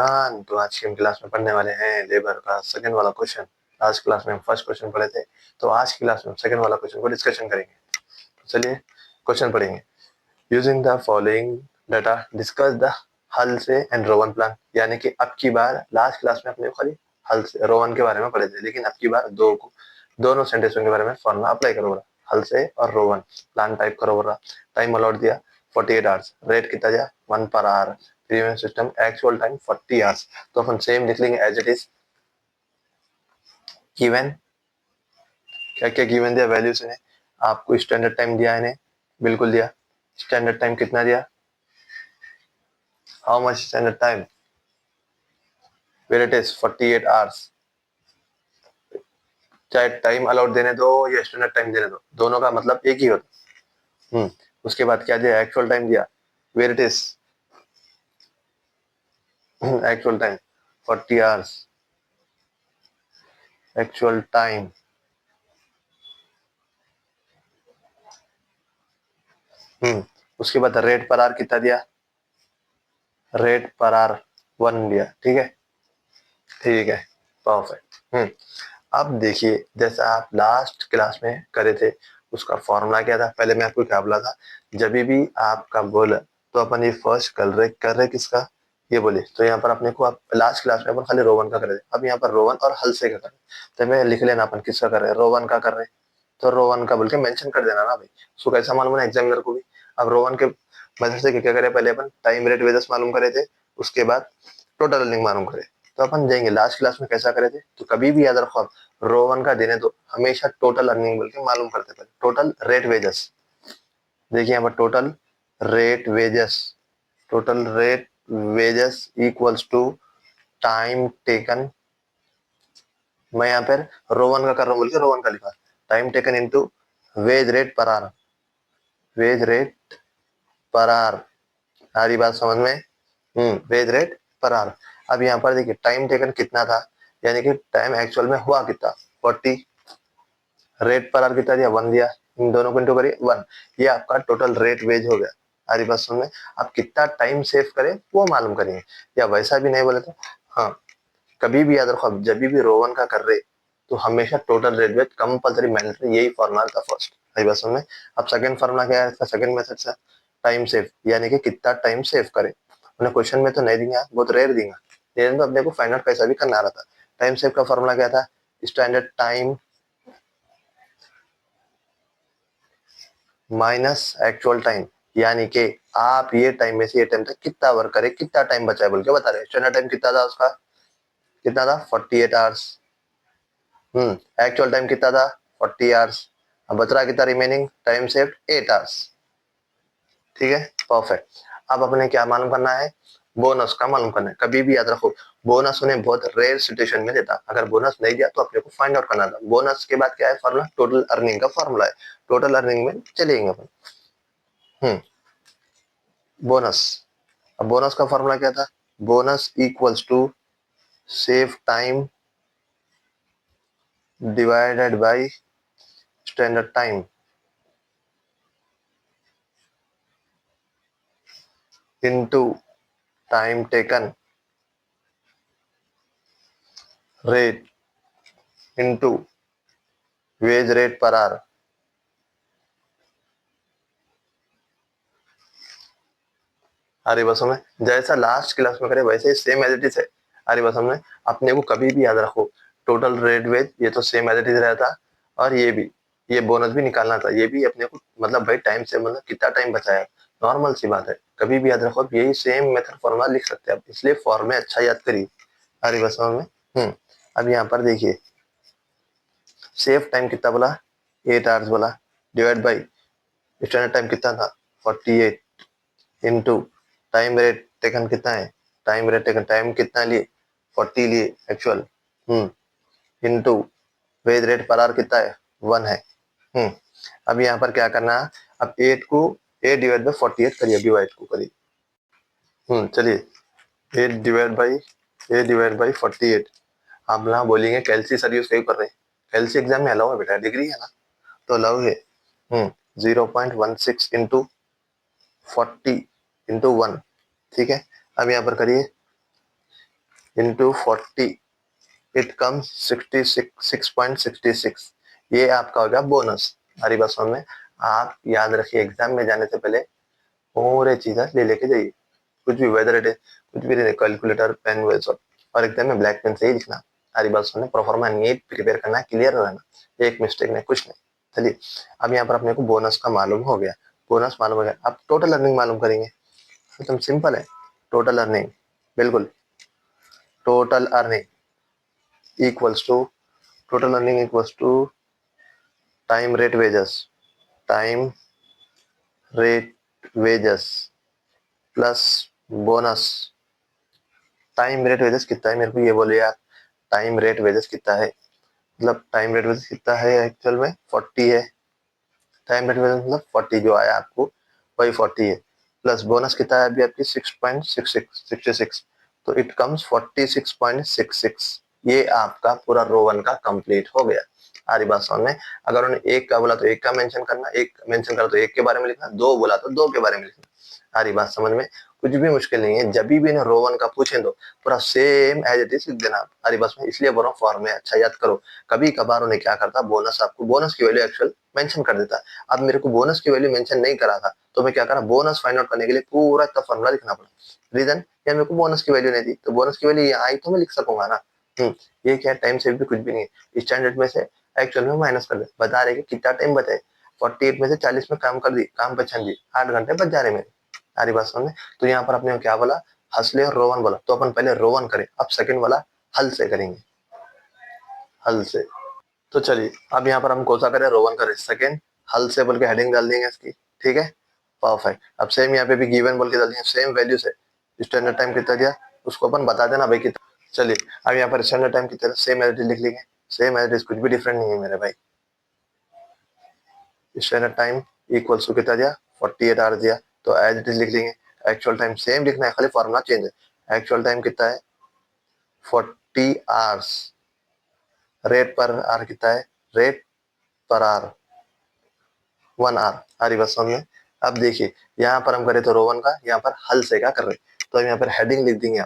Everyone, तो आज की हम क्लास में पढ़ने वाले हैं लेबर का सेकंड वाला क्वेश्चन। लास्ट क्लास में हम फर्स्ट क्वेश्चन पढ़े थे, तो आज की क्लास में हम सेकंड वाला क्वेश्चन को डिस्कशन करेंगे। तो चलिए क्वेश्चन पढ़ेंगे। Using the following data discuss the हल से एंड रोवन प्लान। यानी कि अब की बार लास्ट क्लास में अपने खाली हल से रोवन के बारे में पढ़े थे, लेकिन अब की बार दोनों सेंटेंसों के बारे में फॉर्मूला अप्लाई करो रहा। हल से और रोवन प्लान टाइप करो रहा। टाइम अलॉट दिया 48 आवर्स, रेट कितना दिया 1 per hour, premium system actual time 40 hours. तो अपन सेम लिख लेंगे एज इट इज। गिवन क्या क्या गिवन दिया, वैल्यूज इन्हें आपको स्टैंडर्ड टाइम दिया, इन्हें बिल्कुल दिया। स्टैंडर्ड टाइम कितना दिया, how much standard time, where it is 48 hours. चाहे टाइम अलाउड देने दो या स्टैंडर्ड टाइम देने दो, दोनों का मतलब एक ही होता। उसके बाद क्या दिया, एक्चुअल टाइम दिया, where it is actual time 40 hours, actual time. उसके बाद रेट पर आवर कितना दिया, रेट पर आवर 1 दिया। ठीक है, ठीक है, परफेक्ट। अब देखिए, जैसा आप लास्ट क्लास में करे थे उसका फॉर्मूला क्या था। पहले मैं आपको क्या बोला था, जब भी आपका बोला तो अपन ये फर्स्ट कर रहे किसका, ये बोले। तो यहाँ पर अपने को आप लास्ट क्लास में अपन खाली रोवन का कर रहे थे, अब यहाँ पर रोवन और हल से का कर रहे। तो मैं लिख लेना अपन किसका कर रहे हैं, रोवन का कर रहे। तो रोवन का बोल के मेंशन कर देना ना भाई, उसको कैसा मालूम है एग्जामिनर को भी। अब रोवन के मेथड से क्या करे, पहले अपन टाइम रेट वेजेस मालूम करे थे, उसके बाद टोटल अर्निंग मालूम करे। तो अपन जाएंगे लास्ट क्लास में कैसा करे थे। तो कभी भी याद रखो, आप रोवन का देने तो हमेशा टोटल अर्निंग बोल के मालूम करते पहले, टोटल रेट वेजेस। देखिए यहाँ पर total rate wages, total rate wages equals to time taken. मैं यहाँ पर रोवन का कर रहा हूँ बोल के रोवन का लिखा, time taken into wage rate per our, veg rate per our. सारी बात समझ में, वेज रेट पर आवर। अब यहाँ पर देखिए टाइम टेकन कितना था, यानी कि टाइम एक्चुअल में हुआ कितना 40, रेट पर आवर कितना दिया 1 दिया, इन दोनों को इंटू करिए 1। ये आपका टोटल रेट वेज हो गया। सारी बात समझ में। आप कितना टाइम सेव करें वो मालूम करेंगे, या वैसा भी नहीं बोले तो हाँ, कभी भी याद रखो, अब जब भी रोवन का कर रहे तो हमेशा total rate wage compulsory mandatory, यही फॉर्मूला था फर्स्ट। सही बात समझ में। अब सेकंड फॉर्मूला क्या है इसका, सेकंड मेथड से टाइम सेव, यानी कि कितना टाइम सेव करे। उन्हें क्वेश्चन में तो नहीं देंगे, बहुत रेयर देंगे, लेकिन तो अपने को फाइंड आउट कैसा भी करना आ रहा था। टाइम सेव का फॉर्मूला क्या था, standard time minus actual time. यानी कि आप ये टाइम में से ये टाइम तक कितना वर्क करे, कितना टाइम बचा है बोल के बता रहे। स्टैंडर्ड टाइम कितना था उसका, कितना था 48 आवर्स। एक्चुअल टाइम कितना था 40 आवर्स। अब बच रहा कितना रिमेनिंग टाइम सेव्ड 8 आवर्स। ठीक है, परफेक्ट। अब अपने क्या मालूम करना है, बोनस का मालूम करना है। कभी भी याद रखो, बोनस उन्हें बहुत रेयर सिचुएशन में देता, अगर बोनस नहीं दिया तो अपने को फाइंड आउट करना था। बोनस के बाद क्या है फॉर्मूला, टोटल अर्निंग का फॉर्मूला है। टोटल अर्निंग में चलेंगे अपन। बोनस, अब बोनस का फॉर्मूला क्या था, bonus equals to save time divided by standard time into time taken rate into wage rate per hour. अरे बस में जैसा लास्ट क्लास में करे वैसे ही सेम एज इट इज है। अरे बस में अपने को कभी भी याद रखो, टोटल रेट वेज ये तो सेम एज इट इज रहता, और ये भी, ये बोनस भी निकालना था, ये भी अपने को मतलब भाई टाइम से मतलब कितना टाइम बचाया, नॉर्मल सी बात है। कभी भी याद रखो, यही सेम मेथड फॉर्मूला लिख सकते हैं आप, इसलिए फॉर्म में अच्छा याद करिए। अरे बस में अब यहाँ पर देखिए, सेफ टाइम कितना बोला 8 आवर्स बोला, डिवाइड बाई स्टैंडर्ड टाइम कितना था 48, इनटू टाइम रेट टेकन कितना है, टाइम रेट टेकन टाइम कितना लिए 40 लिए actual, into wage rate per our कितना है 1 है। अब यहाँ पर क्या करना है, अब 8 को 8 डिवाइड बाई 48 करिए, डिवाइड को करिए। चलिए 8 डिवाइड बाई 48। आप ना बोलेंगे कैलसी सर यूज क्यों कर रहे हैं, कैलसी एग्जाम में अलाउ है बेटा, डिग्री है ना तो अलाउ है। 0.16 इंटू 40 इंटू 1। ठीक है, अब यहाँ पर करिए इंटू 40 इट कम्स 6.66। ये आपका हो गया बोनस। हमारी बात समझ में। आप याद रखिए एग्जाम में जाने से पहले पूरे चीजें ले लेके जाइए, कुछ भी वेदर इट कुछ भी नहीं, कैलकुलेटर पेन वे सब, और एग्जाम में ब्लैक पेन से ही लिखना। हमारी बात सुनने, प्रोफार्मा नीट प्रिपेयर करना, क्लियर रहना, एक मिस्टेक नहीं, कुछ नहीं। चलिए अब यहाँ पर अपने को बोनस का मालूम हो गया, बोनस मालूम हो गया। अब टोटल अर्निंग मालूम करेंगे, एकदम सिंपल है। टोटल अर्निंग, बिल्कुल total earning equals to, total earning equals to time rate wages, time rate wages plus bonus. Time rate wages कितना है मेरे को ये बोले यार, टाइम रेट वेजेस कितना है, मतलब टाइम रेट वेजेस कितना है एक्चुअल में 40 है। टाइम रेट वेजेस मतलब 40 जो आया आपको वही 40 है, प्लस बोनस कितना है अभी आपकी 6.66, तो इट कम्स 46.66। ये आपका पूरा रो 1 का कंप्लीट हो गया। हमारी बात समझ में। अगर उन्होंने एक का बोला तो एक का मेंशन करना, एक मेंशन करा तो एक के बारे में लिखना, दो बोला तो दो के बारे में लिखना। हमारी बात समझ में। कुछ भी मुश्किल नहीं है, जब भी इन्हें रो 1 का पूछे तो पूरा सेम एज इट इज लिख देना। हमारी बात में इसलिए बोल रहा हूँ फॉर्म में अच्छा याद करो। कभी कभार उन्हें क्या करता, बोनस आपको बोनस की वैल्यू एक्चुअल मेंशन कर देता। अब मेरे को बोनस की वैल्यू मेंशन नहीं करा था तो मैं क्या करा, बोनस फाइंड आउट करने के लिए पूरा इतना फॉर्मूला लिखना पड़ा। रीजन, यार मेरे को बोनस की वैल्यू नहीं थी, तो बोनस की वैल्यू यहाँ आई तो मैं लिख सकूंगा ना। ये क्या टाइम सेव भी कुछ भी नहीं है, स्टैंडर्ड में से एक्चुअल में माइनस कर दे, बता रहे कि कितना टाइम बचे। 48 में से 40 में काम कर दी, काम पे छन दी, 8 घंटे बच जा रहे मेरे। सारी बात समझ में। तो यहाँ पर आपने क्या बोला, हंसले और रोवन बोला, तो अपन पहले रोवन करें, अब सेकंड वाला हल से करेंगे, हल से। तो चलिए अब यहाँ पर हम कौन सा करें, रोवन करें, सेकंड हल से बोल के हेडिंग डाल देंगे इसकी, ठीक है, परफेक्ट। अब सेम यहाँ पे भी गिवन बोल के डाल देंगे, सेम वैल्यू से स्टैंडर्ड टाइम कितना दिया उसको अपन बता देना भाई कितना। चलिए अब यहाँ पर स्टैंडर्ड टाइम कितना, सेम एज इट इज लिख लेंगे, सेम एज इट इज, कुछ भी डिफरेंट नहीं है मेरे भाई। स्टैंडर्ड टाइम इक्वल्स टू कितना दिया, 48 आवर्स दिया, तो एज इट इज लिख लेंगे। एक्चुअल टाइम सेम लिखना है, खाली फॉर्मूला चेंज है। एक्चुअल टाइम कितना है 40 आवर्स, रेट पर आर कितना है, रेट पर आर 1 आवर। हरी बस में। अब देखिए यहाँ पर हम करें तो रोवन का, यहाँ पर हल से क्या कर रहे, तो हम यहाँ पर हेडिंग लिख देंगे।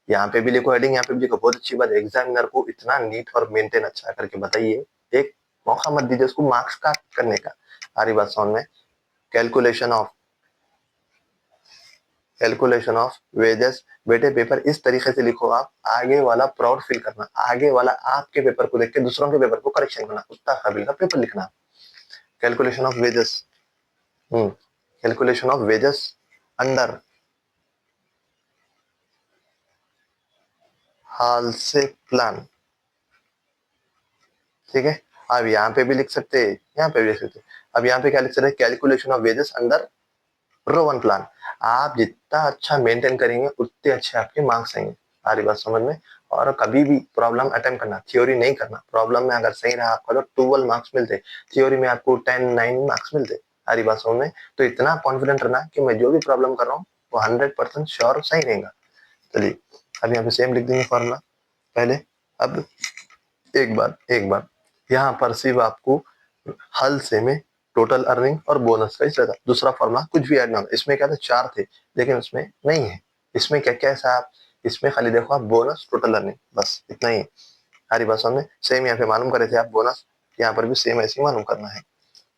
यहाँ पे भी लिखो हेडिंग, यहाँ पे भी लिखो, बहुत अच्छी बात है। एग्जामिनर को इतना नीट और मेंटेन अच्छा करके बताइए, एक मौका मत दीजिए उसको मार्क्स का करने का। हरी बात समझ में। Calculation of, calculation of wages, बेटे पेपर इस तरीके से लिखो आप, आगे वाला प्राउड फील करना, आगे वाला आपके पेपर को देख के दूसरों के पेपर को करेक्शन करना, उतना काबिल का पेपर लिखना। Calculation of wages, calculation of wages under Halsey plan, ठीक है। अब यहाँ पे भी लिख सकते हैं, यहाँ पे भी लिख सकते हैं। अब यहाँ पे क्या लिख सकते हैं, calculation of wages under Rowan 1 plan. आप जितना अच्छा मेंटेन करेंगे उतने अच्छे आपके मार्क्स आएंगे। सारी बात समझ में। और कभी भी प्रॉब्लम अटेम्प्ट करना, थ्योरी नहीं करना। प्रॉब्लम में अगर सही रहा आपका तो 12 मार्क्स मिलते, थ्योरी में आपको 10-9 मार्क्स मिलते। सारी बात समझ में। तो इतना कॉन्फिडेंट रहना कि मैं जो भी प्रॉब्लम कर रहा हूँ वो 100% श्योर सही रहेगा। चलिए अब यहाँ पे सेम लिख देंगे फॉर्मूला पहले। अब एक बार यहाँ पर सिर्फ आपको हल से में टोटल अर्निंग और बोनस का ही रहता, दूसरा फॉर्मूला कुछ भी ऐड ना हो। इसमें क्या था, 4 थे लेकिन उसमें नहीं है। इसमें क्या क्या है साहब, इसमें खाली देखो आप बोनस टोटल अर्निंग, बस इतना ही। हमारी बात समझ में। सेम यहाँ पे मालूम करे थे आप बोनस, यहाँ पर भी सेम ऐसे ही मालूम करना है।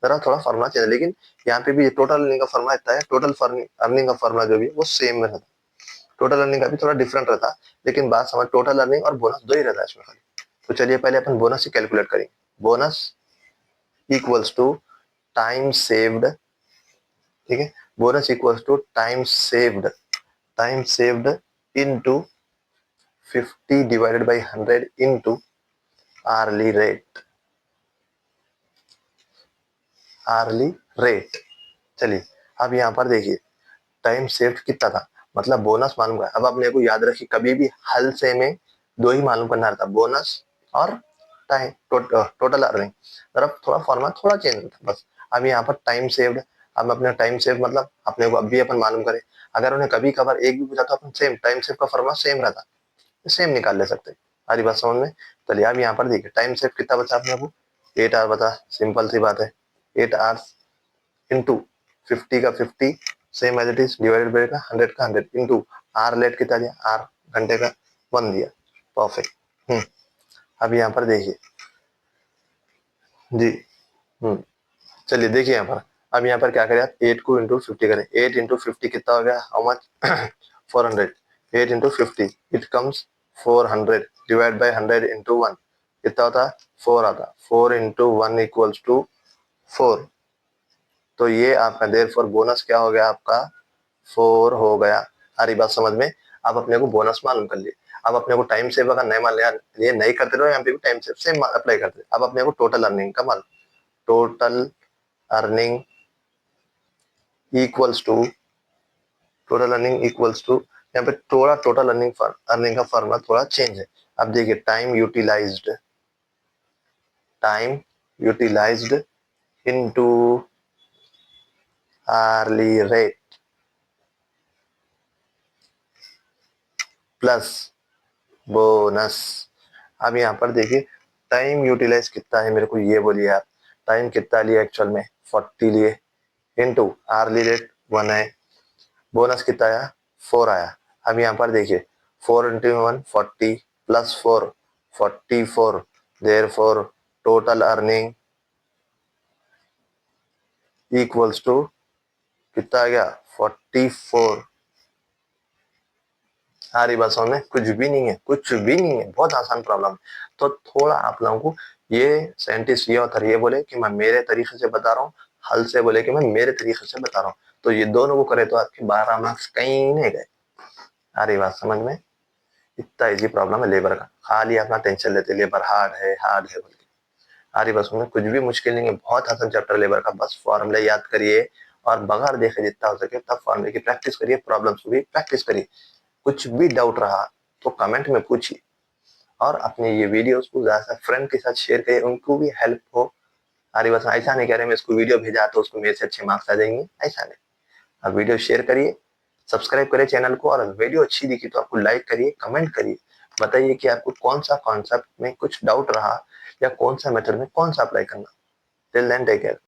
जरा थोड़ा फॉर्मूला चेंज, लेकिन यहाँ पे भी टोटल अर्निंग का फॉर्मूला इतना है, टोटल अर्निंग का फॉर्मूला जो भी है वो सेम में रहता। टोटल अर्निंग का भी थोड़ा डिफरेंट रहता, लेकिन बात समझ, टोटल अर्निंग और बोनस दो ही रहता है इसमें खाली। तो चलिए पहले अपन बोनस ही कैलकुलेट करेंगे। Bonus equals to time saved, ठीक है। Bonus equals to time saved into 50 divided by 100 into hourly rate, hourly rate. चलिए अब यहाँ पर देखिए टाइम सेव्ड कितना था, मतलब बोनस मालूम है। अब अपने को याद रखिए कभी भी हल से में दो ही मालूम करना रहता, बोनस और टाइम टोटल अर्निंग। तरफ थोड़ा फॉर्मूला थोड़ा चेंज होता बस। अब यहाँ पर टाइम सेव्ड, अब अपने टाइम सेव मतलब अपने को अभी अपन मालूम करें। अगर उन्हें कभी कभार एक भी पूछा तो अपन सेम टाइम सेव का फॉर्मूला सेम रहता, सेम निकाल ले सकते। हमारी बात समझ में। चलिए अब यहाँ पर देखिए टाइम सेव कितना बचा अपने को, 8 आवर बता, सिंपल सी बात है। 8 आवर्स इंटू 50 का 50 same as it is, divided by का 100 का 100 इंटू आर लेट कितना दिया, आर घंटे का 1 दिया। परफेक्ट। अब यहाँ पर देखिए जी। चलिए देखिए यहाँ पर, अब यहाँ पर क्या करें आप, 8 को इंटू 50 करें। 8 इंटू 50 कितना हो गया, how much 400। 8 into 50 it comes 400 divide by 100 into 1 कितना होता है, 4 आता। 4 इंटू 1 इक्वल्स टू 4। तो ये आपका देर फॉर बोनस क्या हो गया आपका, 4 हो गया। सारी बात समझ में। आप अपने को बोनस मालूम कर लिए। अब अपने को टाइम सेव अगर नहीं मान लिया, ये नहीं करते रहो, यहाँ पे भी टाइम सेव सेम अप्लाई करते। अब अपने को टोटल अर्निंग का मालूम, total earning equals to, total earning equals to, यहाँ पे थोड़ा टोटल अर्निंग का फॉर्मूला थोड़ा चेंज है। अब देखिए time utilised into hourly rate plus bonus. अब यहाँ पर देखिए टाइम यूटिलाइज कितना है, मेरे को ये बोलिए आप। टाइम कितना लिया एक्चुअल में, 40 लिए, इनटू आर्ली रेट 1 है, बोनस कितना आया, 4 आया। अब यहाँ पर देखिए 4 into 1 40 plus 4 44, therefore total earning equals to कितना आ गया, 44। सारी बात समझ में, कुछ भी नहीं है, कुछ भी नहीं है, बहुत आसान प्रॉब्लम है। तो थोड़ा आप लोगों को, ये साइंटिस्ट ये ऑथर ये बोले कि मैं मेरे तरीके से बता रहा हूँ, हल से बोले कि मैं मेरे तरीके से बता रहा हूँ, तो ये दोनों को करे तो आपके 12 मार्क्स कहीं नहीं गए। सारी बात समझ में। इतना इजी प्रॉब्लम है लेबर का, खाली अपना टेंशन लेते लेबर हार्ड है बोल के। सारी बात समझ में, कुछ भी मुश्किल नहीं है, बहुत आसान चैप्टर लेबर का। बस फॉर्मूला याद करिए और बगैर देखे जितना हो सके तब फॉर्मूले की प्रैक्टिस करिए, प्रॉब्लम्स को भी प्रैक्टिस करिए। कुछ भी डाउट रहा तो कमेंट में पूछिए, और अपने ये वीडियोस को ज्यादा फ्रेंड के साथ शेयर करिए, उनको भी हेल्प हो। अरे बस ऐसा नहीं कह रहे मैं इसको वीडियो भेजा तो उसको मेरे से अच्छे मार्क्स आ जाएंगे, ऐसा नहीं। आप वीडियो शेयर करिए, सब्सक्राइब करिए चैनल को, और वीडियो अच्छी दिखी तो आपको लाइक करिए, कमेंट करिए, बताइए कि आपको कौन सा कॉन्सेप्ट में कुछ डाउट रहा या कौन सा मेथड में कौन सा अप्लाई करना। Till then take care.